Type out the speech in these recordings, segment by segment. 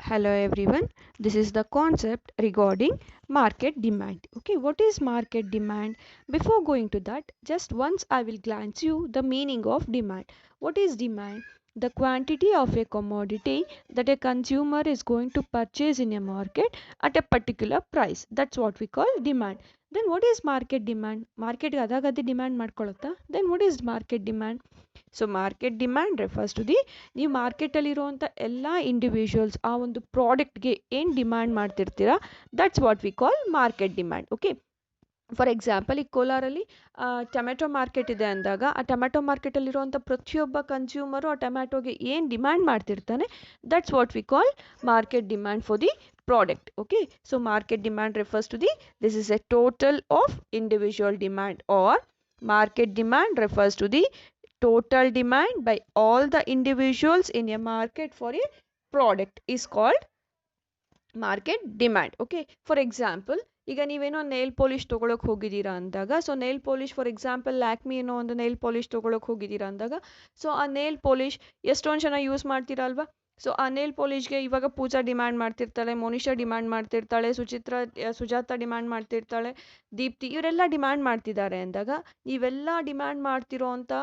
Hello everyone, this is the concept regarding market demand. Okay, what is market demand? Before going to that, just once I will glance you the meaning of demand. What is demand? The quantity of a commodity that a consumer is going to purchase in a market at a particular price. That's what we call demand. Then what is market demand? Market adagadi demand ಮಾಡ್ಕೊಳ್ಳುತ್ತಾ? Then what is market demand? So market demand refers to the ನೀವು ಮಾರ್ಕೆಟಲ್ಲಿರುವಂಥ ಎಲ್ಲ individuals ಆ ಒಂದು ಪ್ರಾಡಕ್ಟ್ಗೆ ಏನು demand ಮಾಡ್ತಿರ್ತೀರಾ that's what we call market demand. Okay, for example ಈ ಕೋಲಾರಲ್ಲಿ ಟೊಮೆಟೊ ಮಾರ್ಕೆಟ್ ಇದೆ ಅಂದಾಗ ಆ ಟೊಮೆಟೊ ಮಾರ್ಕೆಟಲ್ಲಿರುವಂಥ ಪ್ರತಿಯೊಬ್ಬ ಕನ್ಸ್ಯೂಮರು ಆ ಟೊಮ್ಯಾಟೊಗೆ ಏನು ಡಿಮ್ಯಾಂಡ್ ಮಾಡ್ತಿರ್ತಾನೆ that's what we call market demand for the product. Okay, so market demand refers to the this is a total of individual demand, or market demand refers to the total demand by all the individuals in a market for a product is called market demand. Okay, for example ಈಗ ನೀವೇನೋ nail polish ತೊಗೊಳಕ್ಕೆ ಹೋಗಿದ್ದೀರಾ ಅಂದಾಗ, so nail polish for example Lakme ಏನೋ ಒಂದು nail polish ತೊಗೊಳಕ್ಕೆ ಹೋಗಿದ್ದೀರಾ ಅಂದಾಗ, ಸೊ ಆ ನೇಲ್ ಪಾಲಿಶ್ ಎಷ್ಟೊಂದು ಜನ ಯೂಸ್ ಮಾಡ್ತೀರಾ ಅಲ್ವಾ. ಸೊ ಆ ನೇಲ್ ಪಾಲಿಶ್ಗೆ ಇವಾಗ ಪೂಜಾ ಡಿಮ್ಯಾಂಡ್ ಮಾಡ್ತಿರ್ತಾಳೆ, ಮೋನಿಶಾ ಡಿಮ್ಯಾಂಡ್ ಮಾಡ್ತಿರ್ತಾಳೆ, ಸುಜಾತ ಡಿಮ್ಯಾಂಡ್ ಮಾಡ್ತಿರ್ತಾಳೆ, ದೀಪ್ತಿ ಇವರೆಲ್ಲ ಡಿಮ್ಯಾಂಡ್ ಮಾಡ್ತಿದ್ದಾರೆ ಅಂದಾಗ ನೀವೆಲ್ಲ ಡಿಮ್ಯಾಂಡ್ ಮಾಡ್ತಿರೋ ಅಂಥ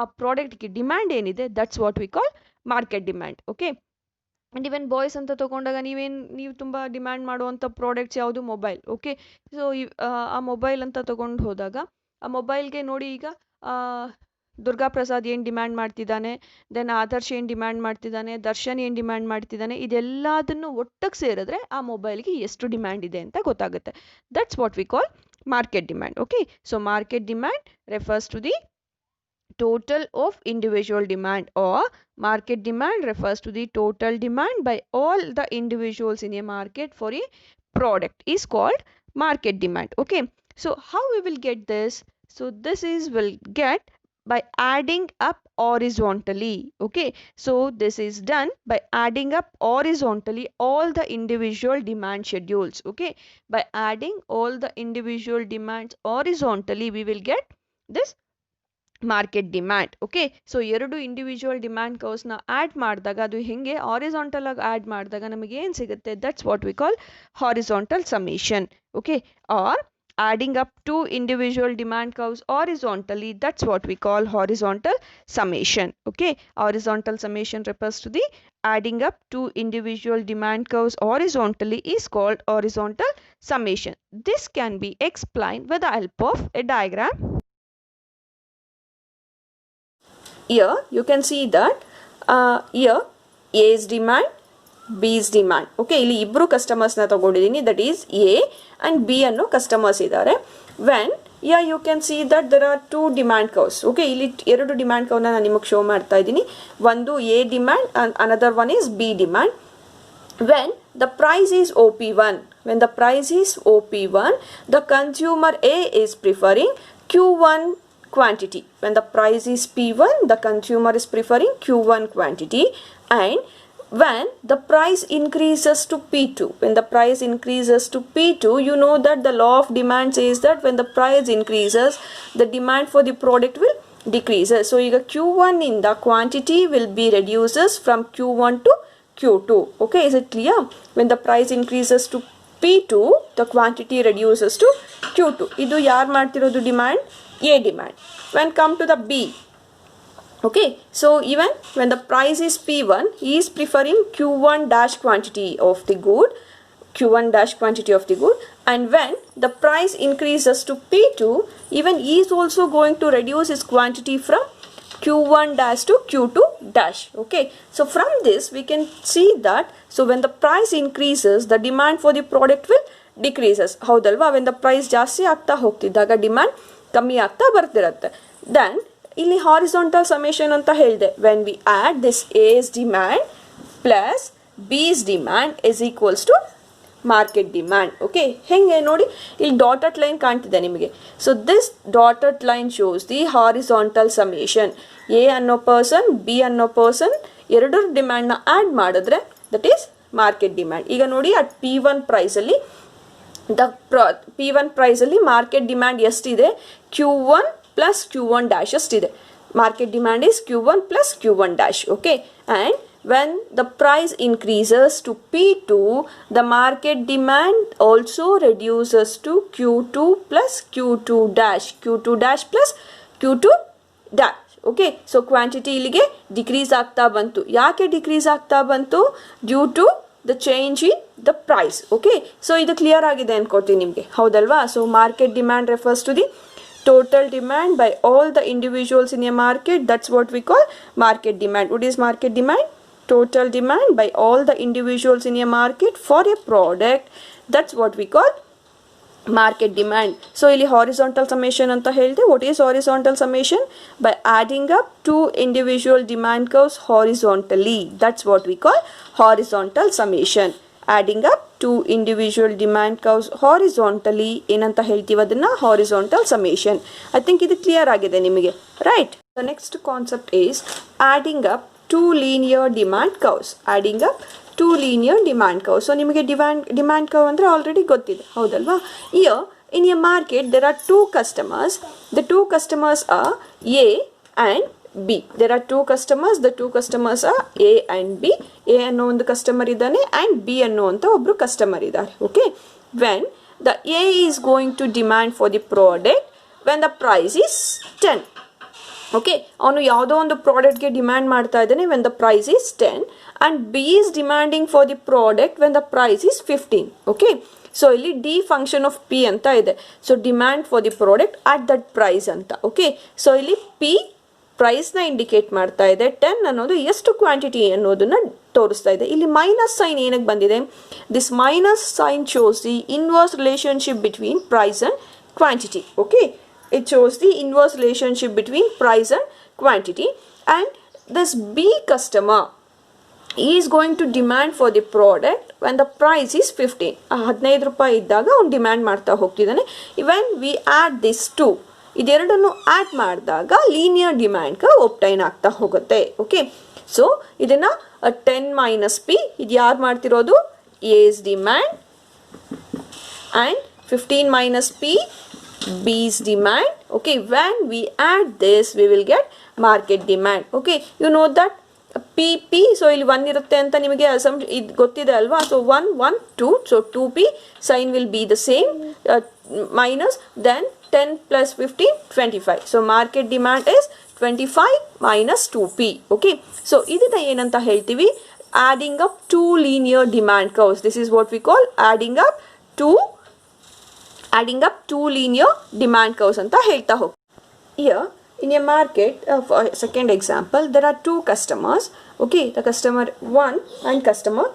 ಆ ಪ್ರಾಡಕ್ಟ್ಗೆ ಡಿಮ್ಯಾಂಡ್ ಏನಿದೆ that's what we call market demand. Okay, and even boys ಅಂತ ತೊಗೊಂಡಾಗ ನೀವು ತುಂಬ ಡಿಮ್ಯಾಂಡ್ ಮಾಡುವಂಥ ಪ್ರಾಡಕ್ಟ್ಸ್ ಯಾವುದು ಮೊಬೈಲ್. ಓಕೆ, ಸೊ ಆ ಮೊಬೈಲ್ ಅಂತ ತೊಗೊಂಡು ಹೋದಾಗ ಆ ಮೊಬೈಲ್ಗೆ ನೋಡಿ ಈಗ ದುರ್ಗಾ ಪ್ರಸಾದ್ ಏನು ಡಿಮ್ಯಾಂಡ್ ಮಾಡ್ತಿದ್ದಾನೆ, ದೆನ್ ಆದರ್ಶ್ ಏನು ಡಿಮ್ಯಾಂಡ್ ಮಾಡ್ತಿದ್ದಾನೆ, ದರ್ಶನ್ ಏನು ಡಿಮ್ಯಾಂಡ್ ಮಾಡ್ತಿದ್ದಾನೆ, ಇದೆಲ್ಲದನ್ನು ಒಟ್ಟಿಗೆ ಸೇರಿದ್ರೆ ಆ ಮೊಬೈಲ್ಗೆ ಎಷ್ಟು ಡಿಮ್ಯಾಂಡ್ ಇದೆ ಅಂತ ಗೊತ್ತಾಗುತ್ತೆ. That's what we call market demand. Okay, so market demand refers to the total of individual demand, or market demand refers to the total demand by all the individuals in a market for a product is called market demand. Okay, so how we will get this? So this is will get by adding up horizontally. Okay, so this is done by adding up horizontally all the individual demand schedules. Okay, by adding all the individual demands horizontally we will get this market demand. Okay, so ಎರಡು individual demand ಕರ್ವ್ಸ್ನ add ಮಾಡಿದಾಗ ಅದು ಹಿಂಗೆ horizontal ಆಗಿ add ಮಾಡಿದಾಗ ನಮಗೆ ಏನು ಸಿಗುತ್ತೆ that's what we call horizontal summation. Okay, or adding up two individual demand curves horizontally, that's what we call horizontal summation. Okay, horizontal summation refers to the adding up two individual demand curves horizontally is called horizontal summation. This can be explained with the help of a diagram. Here you can see that here A's demand, B's demand. Okay, ಇಲ್ಲಿ ಇಬ್ಬರು ಕಸ್ಟಮರ್ಸ್ನ ತಗೊಂಡಿದ್ದೀನಿ, that is A and B ಅನ್ನೋ customers ಇದ್ದಾರೆ. When you can see that there are two demand curves. Okay, ಇಲ್ಲಿ ಎರಡು demand ಕರ್ವ್ನ ನಾನು ನಿಮಗೆ ಶೋ ಮಾಡ್ತಾ ಇದ್ದೀನಿ. ಒಂದು A demand and another one is B demand. When the price is OP1, when the price is OP1, the consumer A is preferring Q1 quantity. When the price is P1, the consumer is preferring Q1 quantity. And when the price increases to P2, when the price increases to P2, you know that the law of demand says that when the price increases, the demand for the product will decreases. So ಈಗ Q1 in the quantity will be reduces from Q1 to Q2. Okay, is it clear? When the price increases to P2, the quantity reduces to Q2. ಇದು ಯಾರು ಮಾಡ್ತಿರೋದು demand? A demand. When come to the B, okay, so even when the price is P1, he is preferring Q1 dash quantity of the good, Q1 dash quantity of the good. And when the price increases to P2, even he is also going to reduce his quantity from Q1 dash to Q2 dash. Okay, so from this we can see that so when the price increases, the demand for the product will decreases. ಹೌದಲ್ವಾ? when the price ಜಾಸ್ತಿ ಆಗ್ತಾ ಹೋಗ್ತಿದ್ದಾಗ demand ಕಮ್ಮಿ ಆಗ್ತಾ ಬರ್ತಿರತ್ತೆ. Then ಇಲ್ಲಿ horizontal summation ಅಂತ ಹೇಳಿದೆ. When we add this A's demand plus B's demand is equals to market demand. Okay, ಹೆಂಗೆ ನೋಡಿ ಇಲ್ಲಿ ಡಾಟೆಡ್ ಲೈನ್ ಕಾಣ್ತಿದೆ ನಿಮಗೆ. So this dotted line shows the horizontal summation. A ಅನ್ನೋ ಪರ್ಸನ್, ಬಿ ಅನ್ನೋ ಪರ್ಸನ್ ಎರಡರ ಡಿಮ್ಯಾಂಡ್ನ ಆ್ಯಡ್ ಮಾಡಿದ್ರೆ ದಟ್ ಈಸ್ ಮಾರ್ಕೆಟ್ ಡಿಮ್ಯಾಂಡ್. ಈಗ ನೋಡಿ ಅಟ್ P1 ಪ್ರೈಸಲ್ಲಿ P1 ಪ್ರೈಸಲ್ಲಿ ಮಾರ್ಕೆಟ್ ಡಿಮ್ಯಾಂಡ್ ಎಷ್ಟಿದೆ? Q1 ಪ್ಲಸ್ Q1 ಡ್ಯಾಶ್ ಅಷ್ಟಿದೆ. Market demand is Q1 plus Q1 dash. Okay, and when the price increases to P2, the market demand also reduces to Q2 plus Q2 dash, Q2 dash plus Q2 dash. Okay, so quantity ಇಲ್ಲಿಗೆ decrease ಆಗ್ತಾ ಬಂತು. ಯಾಕೆ decrease ಆಗ್ತಾ ಬಂತು? Due to the change in the price. Okay, so ಇದು clear ಆಗಿದೆ ಅನ್ಕೋತೀನಿ ನಿಮಗೆ, ಹೌದಲ್ವಾ? So market demand refers to the total demand by all the individuals in a market. That's what we call market demand. What is market demand? Total demand by all the individuals in a market for a product. That's what we call market demand. So ಇಲ್ಲಿ horizontal summation ಅಂತ ಹೇಳಿದೆ. What is horizontal summation? By adding up two individual demand curves horizontally. That's what we call horizontal summation. Adding up two individual demand curves horizontally ಏನಂತ ಹೇಳ್ತೀವಿ ಅದನ್ನ horizontal summation. I think ಇದು clear ಆಗಿದೆ ನಿಮಗೆ, right? The next concept is adding up two linear demand curves. Adding up two linear demand curves. So ನಿಮಗೆ demand curve ಅಂದ್ರೆ already ಗೊತ್ತಿದೆ, ಹೌದಲ್ವಾ? Here in a market there are two customers. The two customers are A and B. There are two customers. The two customers are A and B. A ಅನ್ನೋ ಒಂದು customer ಇದ್ದಾನೆ and B ಅನ್ನೋ ಅಂತ ಒಬ್ರು customer ಇದ್ದಾರೆ. Okay, when the A is going to demand for the product when the price is 10. Okay, ಅವನು ಯಾವುದೋ ಒಂದು ಪ್ರಾಡಕ್ಟ್ಗೆ ಡಿಮ್ಯಾಂಡ್ ಮಾಡ್ತಾ ಇದ್ದಾನೆ when the price is 10 and B is demanding for the product when the price is 15. Okay, so ಇಲ್ಲಿ D function of P ಅಂತ ಇದೆ. So demand for the product at that price ಅಂತ. Okay, so ಇಲ್ಲಿ P ಪ್ರೈಸ್ನ indicate ಮಾಡ್ತಾ ಇದೆ, 10 ಅನ್ನೋದು ಎಷ್ಟು ಕ್ವಾಂಟಿಟಿ ಅನ್ನೋದನ್ನ ತೋರಿಸ್ತಾ ಇದೆ. ಇಲ್ಲಿ ಮೈನಸ್ ಸೈನ್ ಏನಕ್ಕೆ ಬಂದಿದೆ? This minus sign shows the inverse relationship between price and quantity. Okay, it shows the inverse relationship between price and quantity, and this B customer is going to demand for the product when the price is 15. 15 ರೂಪಾಯಿ ಇದ್ದಾಗ ಅವ್ನು demand ಮಾಡ್ತಾ ಹೋಗ್ತಿದ್ದಾನೆ. when we add this two, ಇದೆರಡನ್ನು add ಮಾಡಿದಾಗ linear demand obtain ಆಗ್ತಾ ಹೋಗುತ್ತೆ. Okay, so ಇದನ್ನು 10 ಮೈನಸ್ ಪಿ, ಇದು ಯಾರು ಮಾಡ್ತಿರೋದು? A's demand, and 15 minus P B's demand. Okay, when we add this we will get market demand. Okay, you know that PP, so ಇಲ್ಲಿ 1 ಇರುತ್ತೆ ಅಂತ ನಿಮಗೆ ಇದು ಗೊತ್ತಿದೆ ಅಲ್ವಾ? So 1 1 2, so 2P sign will be the same, minus then 10 plus 15 25. so market demand is 25 minus 2P. okay, so ಇದನ್ನ ಏನಂತ ಹೇಳ್ತೀವಿ? adding up two linear demand curves. This is what we call adding up two linear demand curves anta helta hog. Here in a market, for second example, there are two customers. Okay, the customer 1 and customer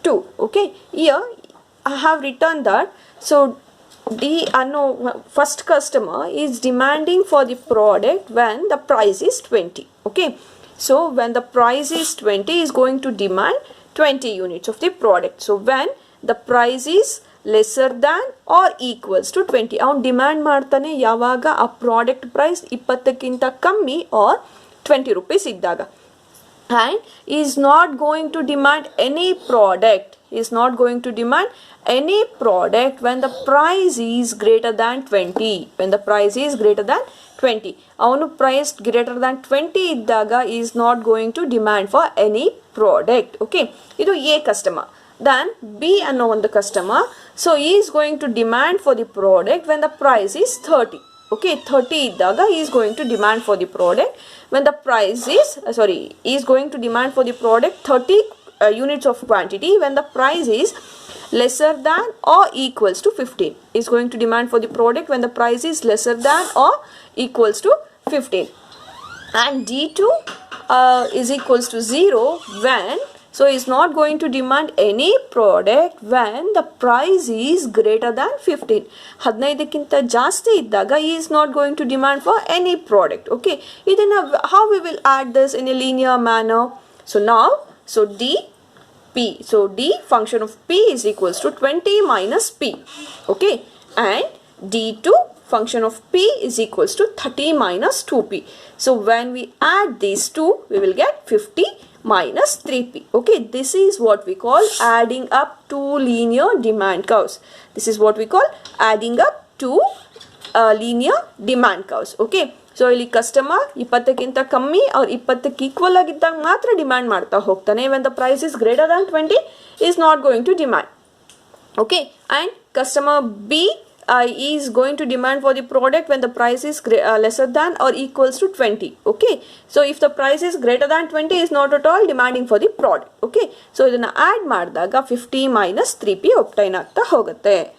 2. Okay, here I have written that, so first customer is demanding for the product when the price is 20. Okay, so when the price is 20 is going to demand 20 units of the product. So when the price is lesser than or equals to 20, ಅವನು demand ಮಾಡ್ತಾನೆ ಯಾವಾಗ ಆ product price 20ಕ್ಕಿಂತ ಕಮ್ಮಿ or 20 rupees ಇದ್ದಾಗ. and is not going to demand any product, when the price is greater than 20. ಅವನು price greater than 20 ಇದ್ದಾಗ is not going to demand for any product. okay, ಇದು A customer. then B ಅನ್ನೋ ಒಂದು customer, so he is going to demand for the product when the price is 30. okay, 30 ಇದ್ದಾಗ he is going to demand for the product when the price is he is going to demand for the product 30 units of quantity when the price is lesser than or equals to 15. He is going to demand for the product when the price is lesser than or equals to 15. and D2 is equals to 0 when, so is not going to demand any product when the price is greater than 15. 15ಕ್ಕಿಂತ ಜಾಸ್ತಿ ಇದ್ದಾಗ he is not going to demand for any product. okay, ಇದನ್ನ how we will add this in a linear manner? so now, so D P, so D function of P is equals to 20 minus P. okay, and D2 function of P is equals to 30 minus 2P. so when we add these two we will get 50 minus 3P. okay, this is what we call adding up two linear demand curves. This is what we call adding up two linear demand curves. okay, so ಇಲ್ಲಿ customer 20ಕ್ಕಿಂತ ಕಮ್ಮಿ ಅವ್ರು 20ಕ್ಕೆ equal ಆಗಿದ್ದಾಗ ಮಾತ್ರ demand ಮಾಡ್ತಾ ಹೋಗ್ತಾನೆ. When the price is greater than 20 is not going to demand. Okay, and customer B is going to demand for the product when the price is lesser than or equals to 20. Okay, so if the price is greater than 20 is not at all demanding for the product. Okay, so ಇದನ್ನ add ಮಾಡಿದಾಗ 50 minus 3p obtain ಆಗ್ತಾ ಹೋಗುತ್ತೆ.